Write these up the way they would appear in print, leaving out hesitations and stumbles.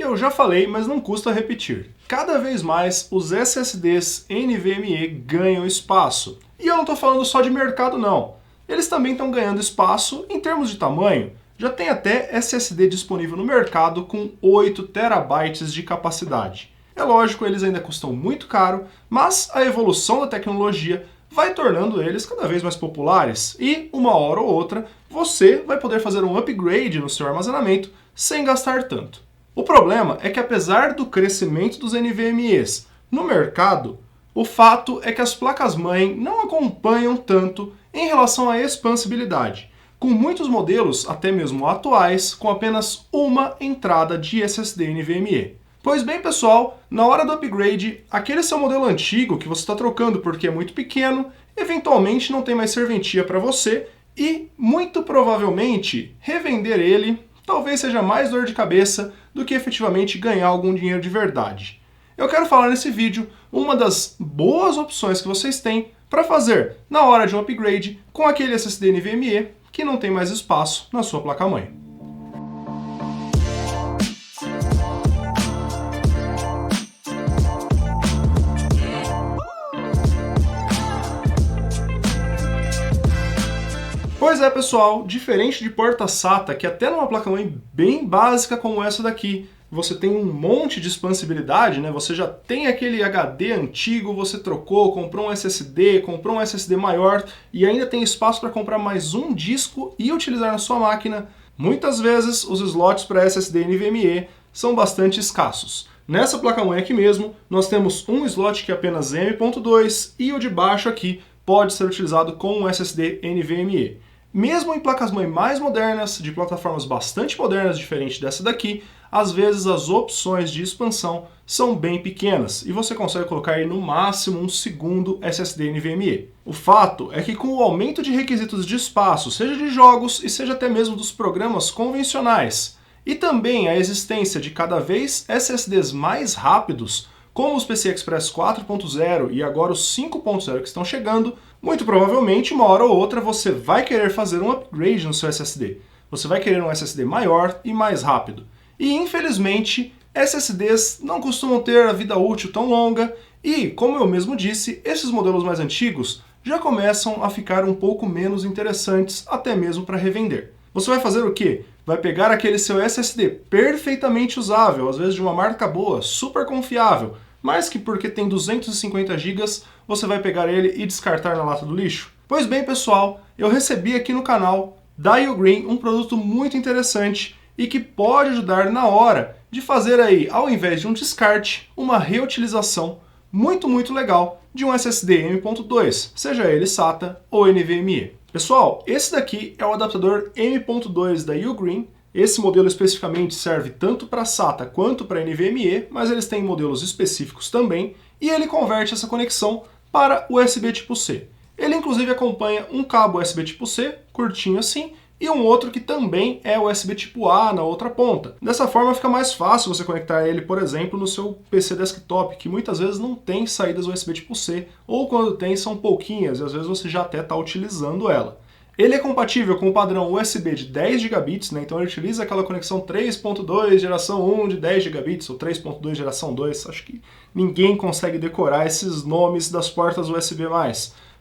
eu já falei, mas não custa repetir. Cada vez mais os SSDs NVMe ganham espaço. E eu não estou falando só de mercado não. Eles também estão ganhando espaço em termos de tamanho. Já tem até SSD disponível no mercado com 8 TB de capacidade. É lógico, eles ainda custam muito caro, mas a evolução da tecnologia vai tornando eles cada vez mais populares e, uma hora ou outra, você vai poder fazer um upgrade no seu armazenamento sem gastar tanto. O problema é que, apesar do crescimento dos NVMe's no mercado, o fato é que as placas-mãe não acompanham tanto em relação à expansibilidade, com muitos modelos, até mesmo atuais, com apenas uma entrada de SSD NVMe. Pois bem, pessoal, na hora do upgrade, aquele seu modelo antigo que você está trocando porque é muito pequeno, eventualmente não tem mais serventia para você e, muito provavelmente, revender ele talvez seja mais dor de cabeça do que efetivamente ganhar algum dinheiro de verdade. Eu quero falar nesse vídeo uma das boas opções que vocês têm para fazer na hora de um upgrade com aquele SSD NVMe que não tem mais espaço na sua placa-mãe. Pois é, pessoal, diferente de porta SATA, que até numa placa-mãe bem básica como essa daqui, você tem um monte de expansibilidade, né? Você já tem aquele HD antigo, você trocou, comprou um SSD maior e ainda tem espaço para comprar mais um disco e utilizar na sua máquina. Muitas vezes os slots para SSD NVMe são bastante escassos. Nessa placa-mãe aqui mesmo, nós temos um slot que é apenas M.2 e o de baixo aqui pode ser utilizado com um SSD NVMe. Mesmo em placas-mãe mais modernas, de plataformas bastante modernas, diferente dessa daqui, às vezes as opções de expansão são bem pequenas e você consegue colocar aí no máximo um segundo SSD NVMe. O fato é que com o aumento de requisitos de espaço, seja de jogos e seja até mesmo dos programas convencionais, e também a existência de cada vez SSDs mais rápidos, como os PCI Express 4.0 e agora os 5.0 que estão chegando, muito provavelmente, uma hora ou outra, você vai querer fazer um upgrade no seu SSD. Você vai querer um SSD maior e mais rápido. E, infelizmente, SSDs não costumam ter a vida útil tão longa e, como eu mesmo disse, esses modelos mais antigos já começam a ficar um pouco menos interessantes, até mesmo para revender. Você vai fazer o quê? Vai pegar aquele seu SSD perfeitamente usável, às vezes de uma marca boa, super confiável, mas que porque tem 250 GB, você vai pegar ele e descartar na lata do lixo? Pois bem, pessoal, eu recebi aqui no canal da Ugreen um produto muito interessante e que pode ajudar na hora de fazer aí, ao invés de um descarte, uma reutilização muito legal de um SSD M.2, seja ele SATA ou NVMe. Pessoal, esse daqui é o adaptador M.2 da Ugreen. Esse modelo especificamente serve tanto para SATA quanto para NVMe, mas eles têm modelos específicos também, e ele converte essa conexão para USB tipo C. Ele inclusive acompanha um cabo USB tipo C, curtinho assim, e um outro que também é USB tipo A na outra ponta. Dessa forma fica mais fácil você conectar ele, por exemplo, no seu PC desktop, que muitas vezes não tem saídas USB tipo C, ou quando tem são pouquinhas, e às vezes você já até está utilizando ela. Ele é compatível com o padrão USB de 10 GB, né? Então ele utiliza aquela conexão 3.2 geração 1 de 10 GB, ou 3.2 geração 2, acho que ninguém consegue decorar esses nomes das portas USB+.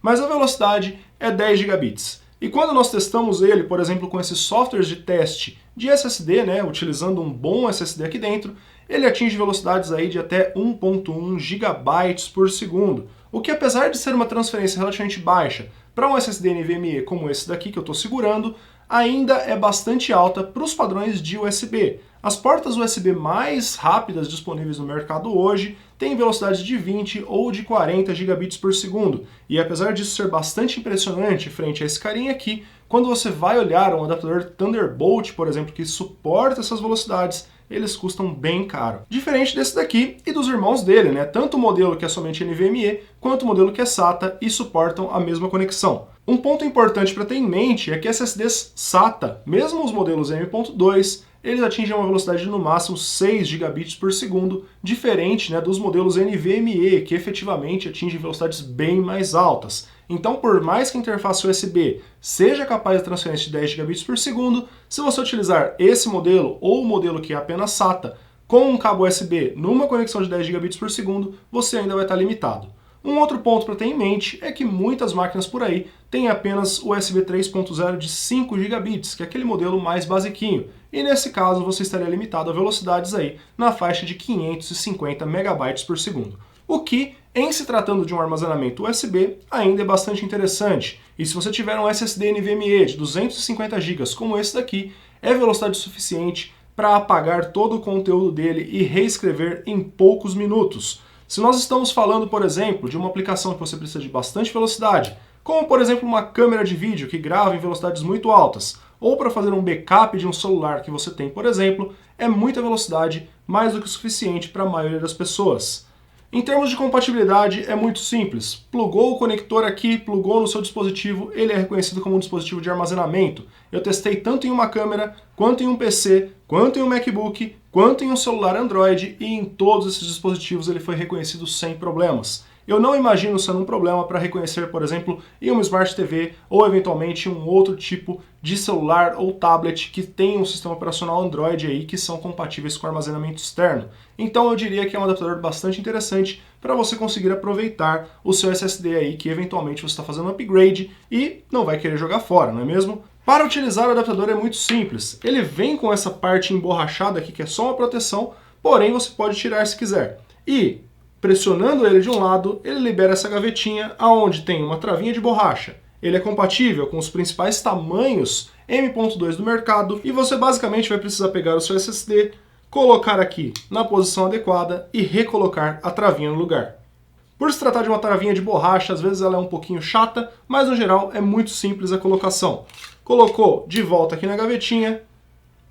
Mas a velocidade é 10 GB. E quando nós testamos ele, por exemplo, com esses softwares de teste de SSD, né, utilizando um bom SSD aqui dentro, ele atinge velocidades aí de até 1.1 GB por segundo, o que apesar de ser uma transferência relativamente baixa para um SSD NVMe como esse daqui que eu estou segurando, ainda é bastante alta para os padrões de USB. As portas USB mais rápidas disponíveis no mercado hoje têm velocidades de 20 ou de 40 gigabits por segundo. E apesar disso ser bastante impressionante frente a esse carinha aqui, quando você vai olhar um adaptador Thunderbolt, por exemplo, que suporta essas velocidades, eles custam bem caro. Diferente desse daqui e dos irmãos dele, né? Tanto o modelo que é somente NVMe, quanto o modelo que é SATA e suportam a mesma conexão. Um ponto importante para ter em mente é que SSDs SATA, mesmo os modelos M.2, eles atingem uma velocidade de no máximo 6 gigabits por segundo, diferente, né, dos modelos NVMe, que efetivamente atingem velocidades bem mais altas. Então, por mais que a interface USB seja capaz de transferência de 10 gigabits por segundo, se você utilizar esse modelo ou o modelo que é apenas SATA, com um cabo USB numa conexão de 10 gigabits por segundo, você ainda vai estar limitado. Um outro ponto para ter em mente é que muitas máquinas por aí têm apenas USB 3.0 de 5 gigabits, que é aquele modelo mais basiquinho, e nesse caso você estaria limitado a velocidades aí na faixa de 550 megabytes por segundo. O que, em se tratando de um armazenamento USB, ainda é bastante interessante, e se você tiver um SSD NVMe de 250 GB como esse daqui, é velocidade suficiente para apagar todo o conteúdo dele e reescrever em poucos minutos. Se nós estamos falando, por exemplo, de uma aplicação que você precisa de bastante velocidade, como por exemplo uma câmera de vídeo que grava em velocidades muito altas, ou para fazer um backup de um celular que você tem, por exemplo, é muita velocidade, mais do que o suficiente para a maioria das pessoas. Em termos de compatibilidade, é muito simples. Plugou o conector aqui, plugou no seu dispositivo, ele é reconhecido como um dispositivo de armazenamento. Eu testei tanto em uma câmera, quanto em um PC, quanto em um MacBook, quanto em um celular Android, e em todos esses dispositivos ele foi reconhecido sem problemas. Eu não imagino sendo um problema para reconhecer, por exemplo, em uma Smart TV ou eventualmente um outro tipo de celular ou tablet que tem um sistema operacional Android aí que são compatíveis com armazenamento externo. Então eu diria que é um adaptador bastante interessante para você conseguir aproveitar o seu SSD aí que eventualmente você está fazendo um upgrade e não vai querer jogar fora, não é mesmo? Para utilizar o adaptador é muito simples. Ele vem com essa parte emborrachada aqui que é só uma proteção, porém você pode tirar se quiser. E pressionando ele de um lado, ele libera essa gavetinha aonde tem uma travinha de borracha. Ele é compatível com os principais tamanhos M.2 do mercado e você basicamente vai precisar pegar o seu SSD, colocar aqui na posição adequada e recolocar a travinha no lugar. Por se tratar de uma travinha de borracha, às vezes ela é um pouquinho chata, mas no geral é muito simples a colocação. Colocou de volta aqui na gavetinha,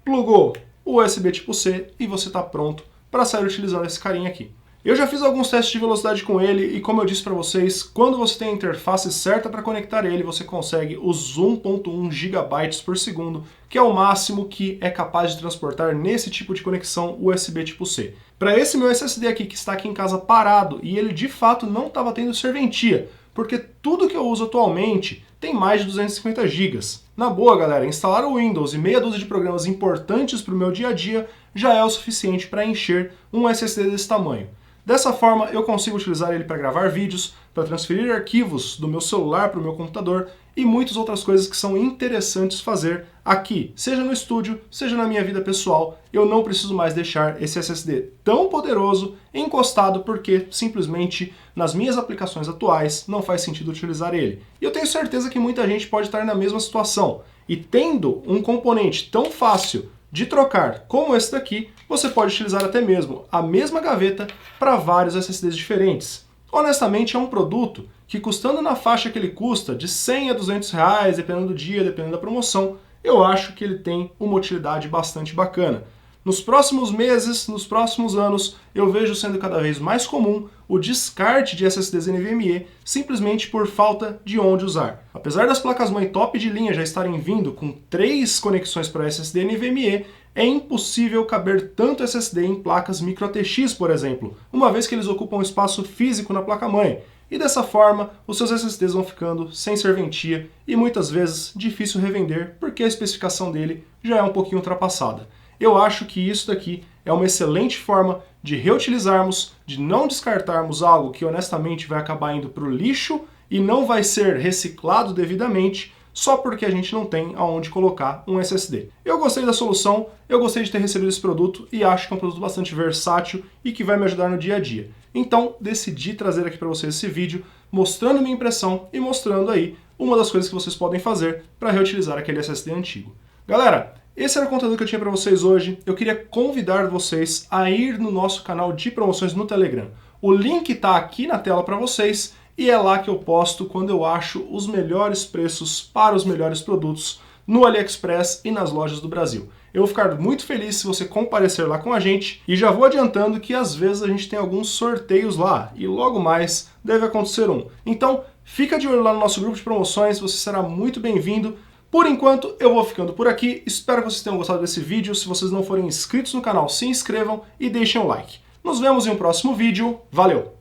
plugou o USB tipo C e você está pronto para sair utilizando esse carinha aqui. Eu já fiz alguns testes de velocidade com ele e, como eu disse para vocês, quando você tem a interface certa para conectar ele, você consegue os 1.1 GB por segundo, que é o máximo que é capaz de transportar nesse tipo de conexão USB tipo C. Para esse meu SSD aqui, que está aqui em casa parado, e ele de fato não estava tendo serventia, porque tudo que eu uso atualmente tem mais de 250 GB. Na boa, galera, instalar o Windows e meia dúzia de programas importantes para o meu dia a dia já é o suficiente para encher um SSD desse tamanho. Dessa forma, eu consigo utilizar ele para gravar vídeos, para transferir arquivos do meu celular para o meu computador e muitas outras coisas que são interessantes fazer aqui, seja no estúdio, seja na minha vida pessoal. Eu não preciso mais deixar esse SSD tão poderoso encostado porque simplesmente nas minhas aplicações atuais não faz sentido utilizar ele. E eu tenho certeza que muita gente pode estar na mesma situação. E tendo um componente tão fácil de trocar como esse daqui, você pode utilizar até mesmo a mesma gaveta para vários SSDs diferentes. Honestamente, é um produto que, custando na faixa que ele custa, de 100 a 200 reais, dependendo do dia, dependendo da promoção, eu acho que ele tem uma utilidade bastante bacana. Nos próximos meses, nos próximos anos, eu vejo sendo cada vez mais comum o descarte de SSDs NVMe simplesmente por falta de onde usar. Apesar das placas-mãe top de linha já estarem vindo com 3 conexões para SSD NVMe, é impossível caber tanto SSD em placas micro-ATX, por exemplo, uma vez que eles ocupam espaço físico na placa-mãe. E dessa forma, os seus SSDs vão ficando sem serventia e muitas vezes difícil revender porque a especificação dele já é um pouquinho ultrapassada. Eu acho que isso daqui é uma excelente forma de reutilizarmos, de não descartarmos algo que honestamente vai acabar indo para o lixo e não vai ser reciclado devidamente só porque a gente não tem aonde colocar um SSD. Eu gostei da solução, eu gostei de ter recebido esse produto e acho que é um produto bastante versátil e que vai me ajudar no dia a dia. Então decidi trazer aqui para vocês esse vídeo mostrando minha impressão e mostrando aí uma das coisas que vocês podem fazer para reutilizar aquele SSD antigo. Galera, esse era o conteúdo que eu tinha para vocês hoje. Eu queria convidar vocês a ir no nosso canal de promoções no Telegram. O link está aqui na tela para vocês e é lá que eu posto quando eu acho os melhores preços para os melhores produtos no AliExpress e nas lojas do Brasil. Eu vou ficar muito feliz se você comparecer lá com a gente e já vou adiantando que às vezes a gente tem alguns sorteios lá e logo mais deve acontecer um. Então fica de olho lá no nosso grupo de promoções, você será muito bem-vindo. Por enquanto, eu vou ficando por aqui. Espero que vocês tenham gostado desse vídeo. Se vocês não forem inscritos no canal, se inscrevam e deixem um like. Nos vemos em um próximo vídeo. Valeu!